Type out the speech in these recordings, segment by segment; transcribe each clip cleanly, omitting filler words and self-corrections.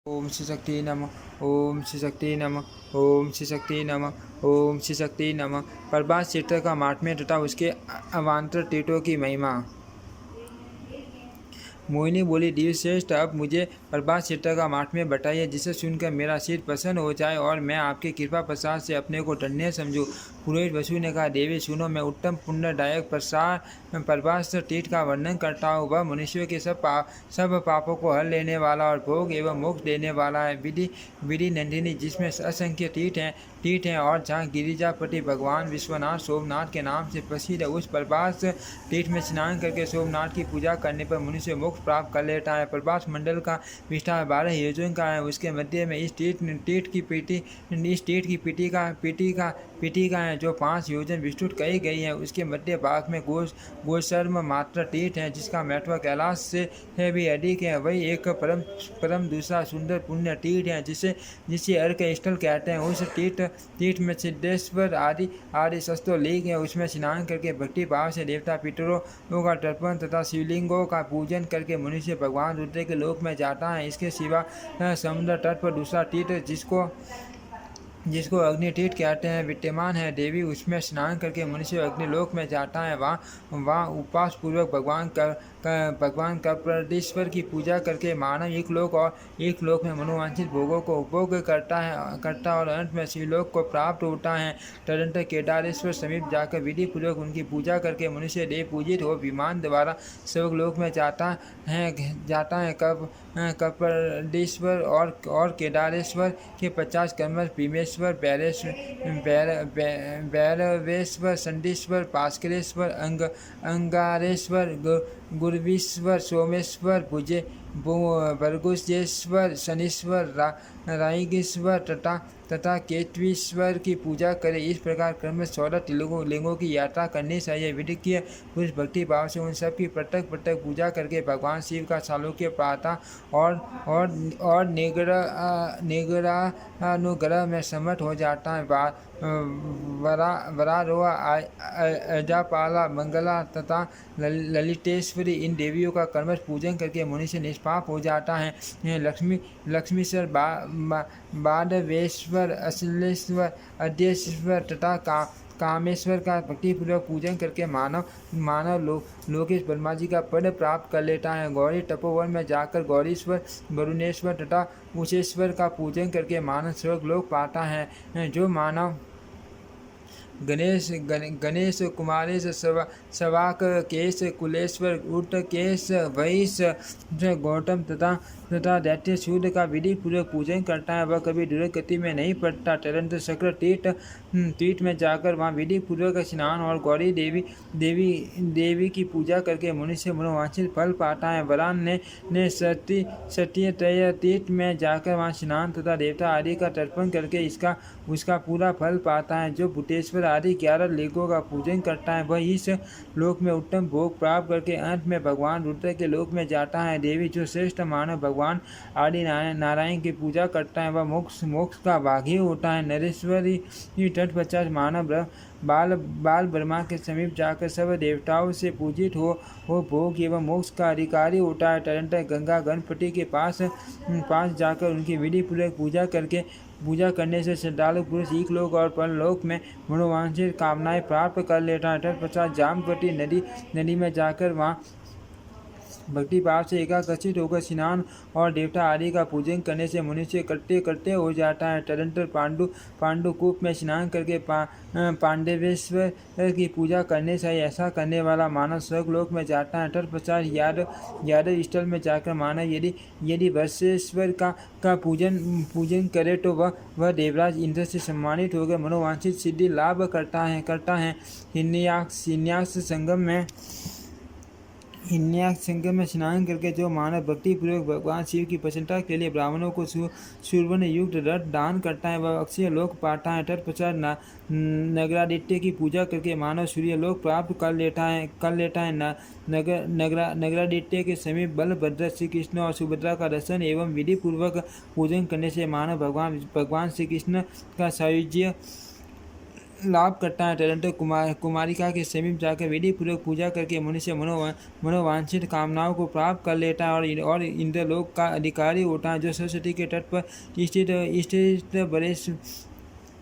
ओम श्री शक्ति नमः। ओम श्री शक्ति नमः। ओम श्री शक्ति नमः। ओम श्री शक्ति नमः। प्रभास क्षेत्र का महात्म्य तथा उसके अवान्तर तीर्थों की महिमा। मोहिनी बोली, देवश्रेष्ठ, अब मुझे प्रभास क्षेत्र का महात्म्य बताइए, जिसे सुनकर मेरा सिर प्रसन्न हो जाए और मैं आपकी कृपा प्रसाद से अपने को धन्य समझूं। पुरोहित वसु ने कहा, देवी सुनो, मैं उत्तम पुण्यदायक प्रभास तीर्थ का वर्णन करता हूँ। वह मनुष्यों के सब पापों को हर लेने वाला और भोग एवं मोक्ष देने वाला है। विधि नंदिनी, जिसमें असंख्य तीर्थ हैं और जहाँ गिरिजापति भगवान विश्वनाथ सोमनाथ के नाम से प्रसिद्ध है, उस प्रभास तीर्थ में स्नान करके सोमनाथ की पूजा करने पर मनुष्य मोक्ष प्राप्त कर लेता है। प्रभास मंडल का विस्तार 12 योजन का है। उसके मध्य में इस तीर्थ की पीठिका है, जो 5 योजन विस्तृत कही गई है। उसके मध्य भाग में गोशर्म मात्र तीर्थ है, जिसका महत्व कैलाश से भी अधिक है। वही एक परम दूसरा सुंदर पुण्य तीर्थ है, जिसे अर्क स्थल कहते हैं। उस तीर्थ में सिद्धेश्वर आदि शस्त्रोल्लेख है। उसमें स्नान करके भक्ति भाव से देवता पितरों का तर्पण तथा शिवलिंगों का पूजन करके मनुष्य भगवान रुद्र के लोक में जाता है। इसके सिवा समुद्र तट पर दूसरा तीर्थ, जिसको अग्नि तीर्थ कहते हैं, विद्यमान है। देवी उसमें स्नान करके मनुष्य अग्निलोक में जाता है। वहाँ उपवास पूर्वक भगवान कपरदेश्वर की पूजा करके मानव एक लोक में मनोवांछित भोगों को उपभोग करता और अंत में शिवलोक को प्राप्त होता है। तदनंतर केदारेश्वर समीप जाकर विधि पूर्वक उनकी पूजा करके मनुष्य देव पूजित हो विमान द्वारा स्वर्गलोक में जाता है। कपरदेश्वर और केदारेश्वर के 50 कर्मश भीमेश्वर, भैरवेश्वर, संडीश्वर, भास्करेश्वर, अंगारेश्वर, गुरवीश्वर, सोमेश्वर, भर्गुजेश्वर, शनीश्वर, राइगेश्वर तथा केतवीश्वर की पूजा करें। इस प्रकार क्रम 14 लिंगों की यात्रा करनी चाहिए। विधिकीय पुरुष भक्ति भाव से उन सब की पृथक पूजा करके भगवान शिव का सालोक्य पाता और निग्रह में समर्थ हो जाता है। वरारोहा, अजापाला, मंगला तथा ललितेश्वरी, इन देवियों का कर्मठ पूजन करके मनुष्य निष्पाप हो जाता है। लक्ष्मीश्वर, बाधवेश्वर, अश्लेश्वर, अध्येश्वर तथा कामेश्वर का भक्तिपूर्वक पूजन करके मानव लोकेश ब्रह्मा जी का पद प्राप्त कर लेता है। गौरी तपोवन में जाकर गौरीश्वर, वरुणेश्वर तथा उषेश्वर का पूजन करके मानव स्वर्गलोक पाता है। जो मानव गणेश, कुमारेश, सवाक केश, कुलेश्वर, उर्तकेश, वैश, गौतम तथा दैत्य सूर्य का विधि पूर्वक पूजन करता है, वह कभी दुर्गति में नहीं पड़ता। तदंतर शक्र तीर्थ में जाकर वहाँ विधि पूर्वक स्नान और गौरी देवी की पूजा करके मनुष्य मनोवांछित फल पाता है। वरान ने सत्य तीर्थ में जाकर वहाँ स्नान तथा देवता आदि का तर्पण करके उसका पूरा फल पाता है। जो भूतेश्वर आदि 11 लिंगों का पूजन करता है, वह इस लोक में उत्तम भोग प्राप्त करके अंत में भगवान रुद्र के लोक में जाता है। देवी, जो श्रेष्ठ मानव भगवान आदि नारायण की पूजा करता है, वह मोक्ष का भागी होता है। नरेश्वरी तट 50 मानव बाल ब्रह्मा के समीप जाकर सब देवताओं से पूजित हो भोग एवं मोक्ष का अधिकारी होता है। तदनंतर गंगा गणपति के पास जाकर उनकी विधि पूर्वक पूजा करने से श्रद्धालु पुरुष इकलोक और परलोक में मनोवांछित कामनाएं प्राप्त कर लेता है। तत्पश्चात जामवती नदी में जाकर वहाँ भक्ति भाव से एकाग्रचित होकर स्नान और देवता आदि का पूजन करने से मनुष्य करते हो जाता है। तदनंतर पांडुकूप में स्नान करके पांडवेश्वर की पूजा करने से ऐसा करने वाला मानव स्वर्गलोक में जाता है। तत्पश्चात यादव स्थल में जाकर मानव यदि वत्सेश्वर का पूजन करे तो वह देवराज इंद्र से सम्मानित होकर मनोवांछित सिद्धि लाभ करता है। हिरण्याक्ष संगम में स्नान करके जो मानव भक्ति पूर्वक भगवान शिव की प्रसन्नता के लिए ब्राह्मणों को सुवर्ण युक्त रथ दान करता है, वह अक्षय लोक पाता है। तत्पश्चात नगरादित्य की पूजा करके मानव सूर्य लोक प्राप्त कर लेता है। नगरादित्य के समीप बलभद्र, श्री कृष्ण और सुभद्रा का दर्शन एवं विधि पूर्वक पूजन करने से मानव भगवान श्री कृष्ण का सायुज्य लाभ करता है। टरंटो कुमारिका के समीप जाकर विधि पूर्वक पूजा करके मनुष्य मनोवांछित कामनाओं को प्राप्त कर लेता है और इंद्रलोक का अधिकारी होता है। जो सरस्वती के तट पर स्थित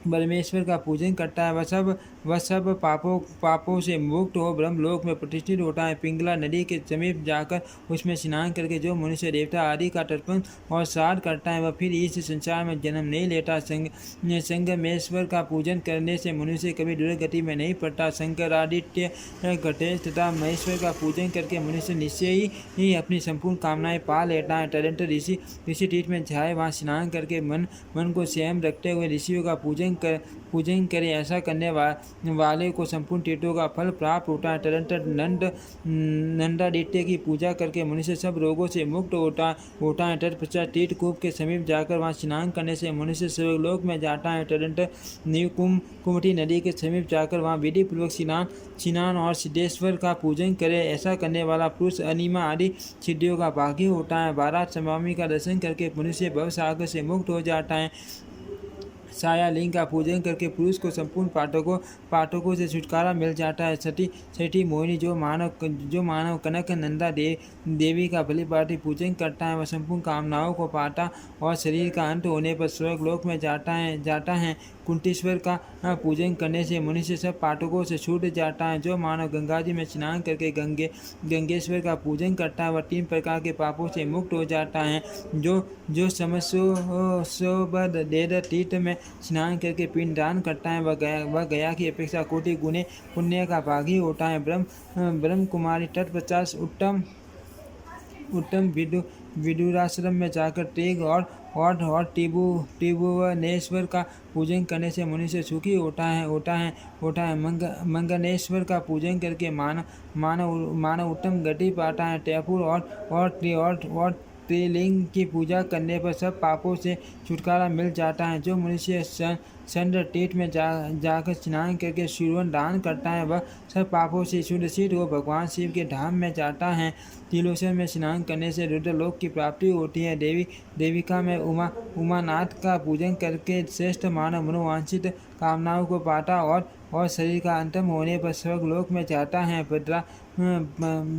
परमेश्वर का पूजन करता है वह सब पापों से मुक्त हो ब्रह्मलोक में प्रतिष्ठित होता है। पिंगला नदी के समीप जाकर उसमें स्नान करके जो मनुष्य देवता आदि का तर्पण और श्राद्ध करता है वह फिर इस संसार में जन्म नहीं लेता। संगमेश्वर का पूजन करने से मनुष्य कभी दुर्गति में नहीं पड़ता। शंकरादित्य गणेश तथा महेश्वर का पूजन करके मनुष्य निश्चय ही अपनी संपूर्ण कामनाएं पा लेता है। टरंट ऋषि तीर्थ में जाए वहाँ स्नान करके मन को संयम रखते हुए ऋषियों का पूजन करे। ऐसा करने वाले को संपूर्ण तीर्थों का फल प्राप्त होता है। टरंट नंदादित्य की पूजा करके मनुष्य सब रोगों से मुक्त होता है। तत्पश्चात तीर्थकूप के समीप जाकर वहाँ स्नान करने से मनुष्य स्वर्गलोक में जाता है। टरंट कुमठी नदी के समीप जाकर वहाँ विधि पूर्वक स्नान और सिद्धेश्वर का पूजन करे। ऐसा करने वाला पुरुष अनिमा आदि सिद्धियों का भागी होता है। बारात स्वामी का दर्शन करके मनुष्य भवसागर से मुक्त हो जाता है। साया लिंग का पूजन करके पुरुष को संपूर्ण पाठकों से छुटकारा मिल जाता है। छठी मोहिनी जो मानव कनक नंदा देवी का बलिपाठी पूजन करता है वह संपूर्ण कामनाओं को पाता और शरीर का अंत होने पर स्वर्गलोक में जाता है। कुंतीश्वर का पूजन करने से मनुष्य सब पाठकों से छूट जाता है। जो मानव गंगा जी में स्नान करके गंगेश्वर का पूजन करता है वह 3 प्रकार के पापों से मुक्त हो जाता है। जो समसोबद तीर्थ में स्नान करके पिंडदान करता है वह गया की अपेक्षा कोटि गुने पुण्य का भागी होता है। ब्रह्म कुमारी तत्पश्चात उत्तम विदुराश्रम में जाकर तेग और त्रिभुवनेश्वर का पूजन करने से मनुष्य सुखी होता है। मंगनेश्वर का पूजन करके मानव उत्तम गति पाता है। टैपुर और त्रिलिंग की पूजा करने पर सब पापों से छुटकारा मिल जाता है। जो मनुष्य चंद्र तीर्थ में जाकर स्नान करके सूर्यवन दान करता है वह सब पापों से शुद्ध हो भगवान शिव के धाम में जाता है। तिलोचन में स्नान करने से रुद्रलोक की प्राप्ति होती है। देविका में उमानाथ का पूजन करके श्रेष्ठ मानव मनोवांछित कामनाओं को पाता और शरीर का अंतम होने पर स्वर्गलोक में जाता है।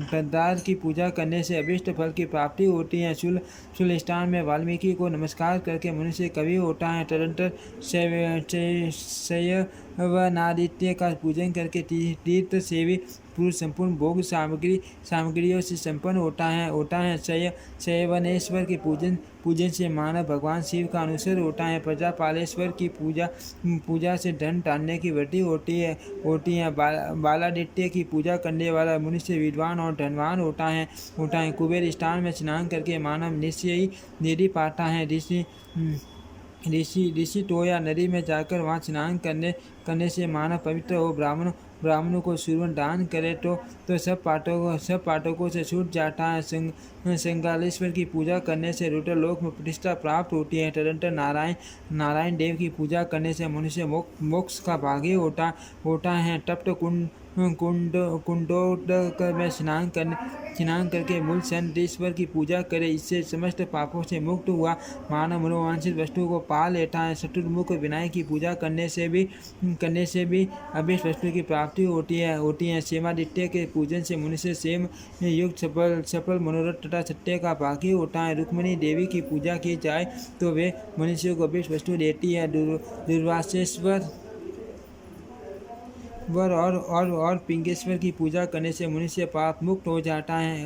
भद्रार की पूजा करने से अभिष्ट फल की प्राप्ति होती है। शूल स्थान में वाल्मीकि को नमस्कार करके मनुष्य कवि होता है। तदनंतर शयवनादित्य का पूजन करके तीर्थ सेवी पुरुष संपूर्ण भोग सामग्रियों से संपन्न होता है। शयवनेश्वर के पूजन से मानव भगवान शिव का अनुसर होता है। प्रजापालेश्वर की पूजा से धन टालने की वृद्धि होती है। बालादित्य की पूजा करने वाला मनुष्य विद्वान और धनवान होता है। कुबेर स्थान में स्नान करके मानव निश्चय ही निधि पाता है। ऋषि टोया नदी में जाकर वहाँ स्नान करने से मानव पवित्र हो ब्राह्मणों को सूर्यवन दान करे तो सब पाठकों से छूट जाता है। संगालेश्वर की पूजा करने से रुद्रलोक में प्रतिष्ठा प्राप्त होती है। तदनंतर नारायण देव की पूजा करने से मनुष्य मोक्ष का भागी होता है। तप्त कुंडोदक में स्नान करके मूल चंद्रेश्वर की पूजा करे। इससे समस्त पापों से मुक्त हुआ मानव मनोवांछित वस्तु को पा लेता है। चतुर्मुख विनायक की पूजा करने से भी अभिष्ट वस्तु की प्राप्ति होती है। क्षेमादित्य के पूजन से मनुष्य सेम युक्त सफल मनोरथ तथा सत्य का भागी होता है। रुक्मिणी देवी की पूजा की जाए तो वे मनुष्य को अभिष्ट वस्तु देती है। दुर्वासेश्वर और पिंगेश्वर की पूजा करने से मनुष्य पाप मुक्त हो जाता है।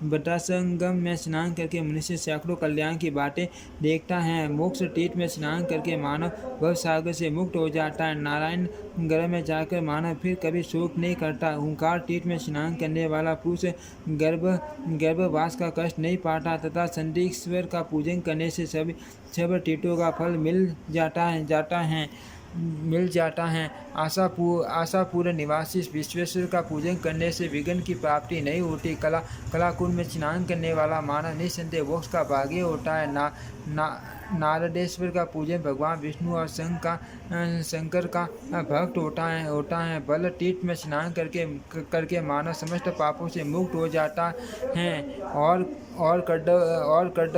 भद्रासंगम में स्नान करके मनुष्य सैकड़ों कल्याण की बातें देखता है। मोक्ष तीर्थ में स्नान करके मानव भवसागर से मुक्त हो जाता है। नारायण गर्भ में जाकर मानव फिर कभी शोक नहीं करता। ओंकार तीर्थ में स्नान करने वाला पुरुष गर्भवास का कष्ट नहीं पाता तथा चंडीश्वर का पूजन करने से सब तीर्थों का फल मिल जाता है। आशापुर निवासी विश्वेश्वर का पूजन करने से विघ्न की प्राप्ति नहीं होती। कलाकुंड में स्नान करने वाला मानव निसंदेह मोक्ष का भागी होता है। नारदेश्वर का पूजन भगवान विष्णु और शंकर का भक्त होता है। बल तीर्थ में स्नान करके मानव समस्त पापों से मुक्त हो जाता है और कड्ड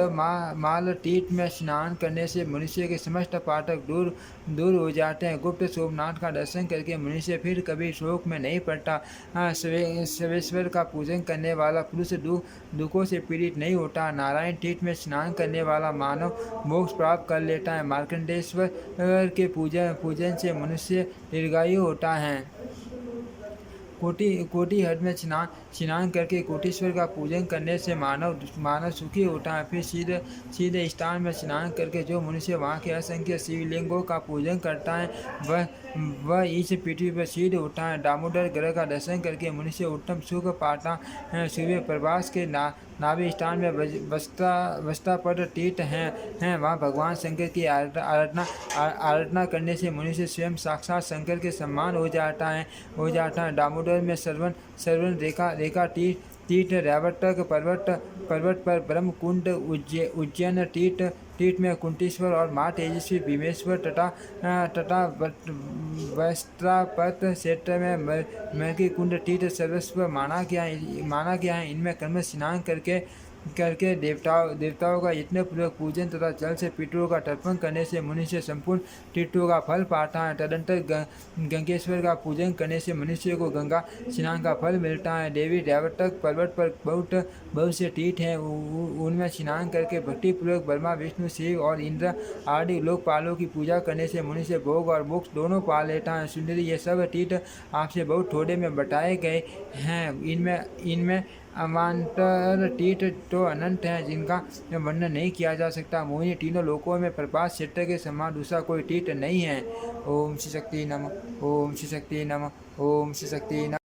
माल तीर्थ में स्नान करने से मनुष्य के समस्त पातक दूर दूर हो जाते हैं। गुप्त सोमनाथ का दर्शन करके मनुष्य फिर कभी शोक में नहीं पड़ता। सर्वेश्वर का पूजन करने वाला पुरुष दुखों से पीड़ित नहीं होता। नारायण तीर्थ में स्नान करने वाला मानव मोक्ष प्राप्त कर लेता है। मार्कंडेश्वर के पूजन से मनुष्य दीर्घायु होता है। कोटि हट में स्नान करके कोटीश्वर का पूजन करने से मानव सुखी होता है। फिर सीधे स्थान में स्नान करके जो मनुष्य वहाँ के असंख्य शिवलिंगों का पूजन करता है वह इस पृथ्वी पर सिद्ध होता है। दामोदर ग्रह का दर्शन करके मनुष्य उत्तम सुख पाता है। सूर्य प्रभास के नाभि स्थान में वस्ता पर तीर्थ हैं वहाँ भगवान शंकर की आराधना करने से मनुष्य स्वयं साक्षात शंकर के समान हो जाता है। दामोदर में श्रवण रेखा तीर्थ रैवतक पर्वत पर ब्रह्मकुंड उज्जैन तीर्थ में कुंटेश्वर और माँ तेजस्वी भीमेश्वर तथा वस्त्रापत क्षेत्र में मरकी कुंड तीर्थ सर्वस्व माना गया है। इनमें कर्म स्नान करके देवताओं का यत्नपूर्वक पूजन तथा जल से पितरों का तर्पण करने से मनुष्य संपूर्ण तीर्थों का फल पाता है। तदंतर गंगेश्वर का पूजन करने से मनुष्य को गंगा स्नान का फल मिलता है। देवी रैवतक पर्वत पर बहुत से तीर्थ हैं। उनमें स्नान करके भक्तिपूर्वक ब्रह्मा विष्णु शिव और इंद्र आदि लोकपालों की पूजा करने से मनुष्य भोग और मोक्ष दोनों पा लेता है। सुंदरी, ये सब तीर्थ आपसे बहुत थोड़े में बताए गए हैं। इनमें अवान्तर तीर्थ तो अनंत हैं जिनका वर्णन नहीं किया जा सकता। मोहिनी, तीनों लोकों में प्रभास क्षेत्र के समान दूसरा कोई तीर्थ नहीं है। ओम श्री शक्ति नमः। ओम श्री शक्ति नमः। ओम श्री शक्ति नमः।